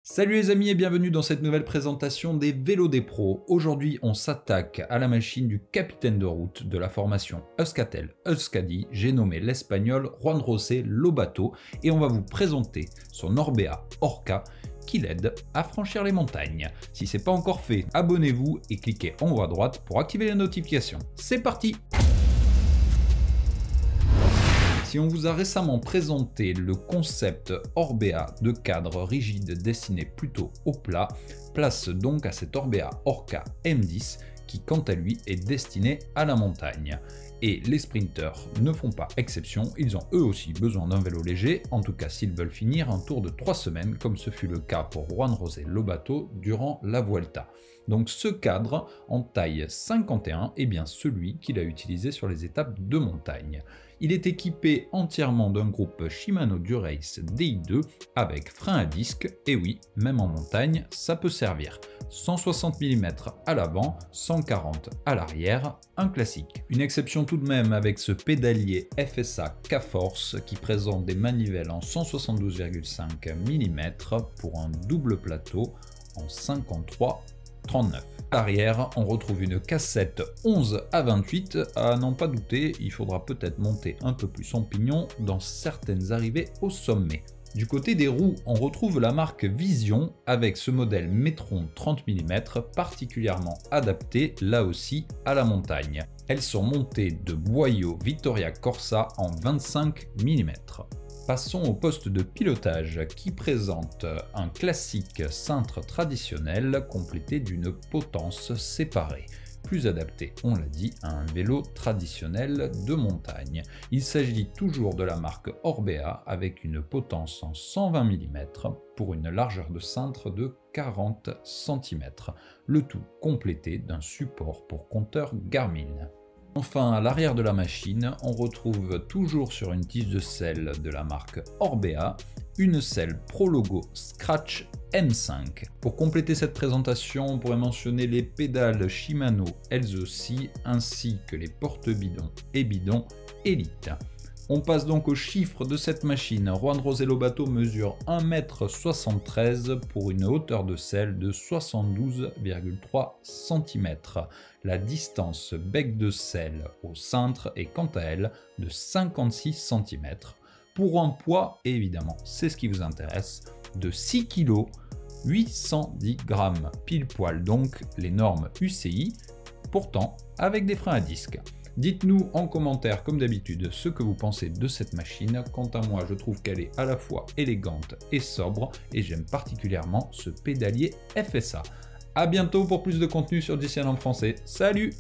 Salut les amis et bienvenue dans cette nouvelle présentation des vélos des pros. Aujourd'hui on s'attaque à la machine du capitaine de route de la formation Euskaltel-Euskadi, j'ai nommé l'espagnol Juan José Lobato et on va vous présenter son Orbea Orca qui l'aide à franchir les montagnes. Si ce n'est pas encore fait, abonnez-vous et cliquez en haut à droite pour activer les notifications. C'est parti! Si on vous a récemment présenté le concept Orbea de cadre rigide destiné plutôt au plat, place donc à cet Orbea Orca M10 qui quant à lui est destiné à la montagne. Et les sprinteurs ne font pas exception, ils ont eux aussi besoin d'un vélo léger, en tout cas s'ils veulent finir un tour de 3 semaines comme ce fut le cas pour Juan José Lobato durant la Vuelta. Donc ce cadre en taille 51 est bien celui qu'il a utilisé sur les étapes de montagne. Il est équipé entièrement d'un groupe Shimano Dura-Ace Di2 avec frein à disque, et oui, même en montagne, ça peut servir. 160 mm à l'avant, 140 à l'arrière, un classique. Une exception tout de même avec ce pédalier FSA K-Force qui présente des manivelles en 172,5 mm pour un double plateau en 53-39. À l'arrière, on retrouve une cassette 11 à 28, à n'en pas douter, il faudra peut-être monter un peu plus son pignon dans certaines arrivées au sommet. Du côté des roues, on retrouve la marque Vision avec ce modèle Metron 30 mm particulièrement adapté là aussi à la montagne. Elles sont montées de boyaux Vittoria Corsa en 25 mm. Passons au poste de pilotage qui présente un classique cintre traditionnel complété d'une potence séparée. Plus adapté, on l'a dit, à un vélo traditionnel de montagne. Il s'agit toujours de la marque Orbea avec une potence en 120 mm pour une largeur de cintre de 40 cm, le tout complété d'un support pour compteur Garmin. Enfin, à l'arrière de la machine, on retrouve toujours sur une tige de selle de la marque Orbea, une selle Prologo Scratch M5. Pour compléter cette présentation, on pourrait mentionner les pédales Shimano elles aussi, ainsi que les porte-bidons et bidons Elite. On passe donc aux chiffres de cette machine. Juan José Lobato mesure 1,73 m pour une hauteur de selle de 72,3 cm. La distance bec de selle au cintre est quant à elle de 56 cm. Pour un poids, évidemment, c'est ce qui vous intéresse, de 6 kg, 810 g, pile poil donc les normes UCI, pourtant avec des freins à disque. Dites-nous en commentaire comme d'habitude ce que vous pensez de cette machine. Quant à moi, je trouve qu'elle est à la fois élégante et sobre et j'aime particulièrement ce pédalier FSA. A bientôt pour plus de contenu sur JCL en français. Salut!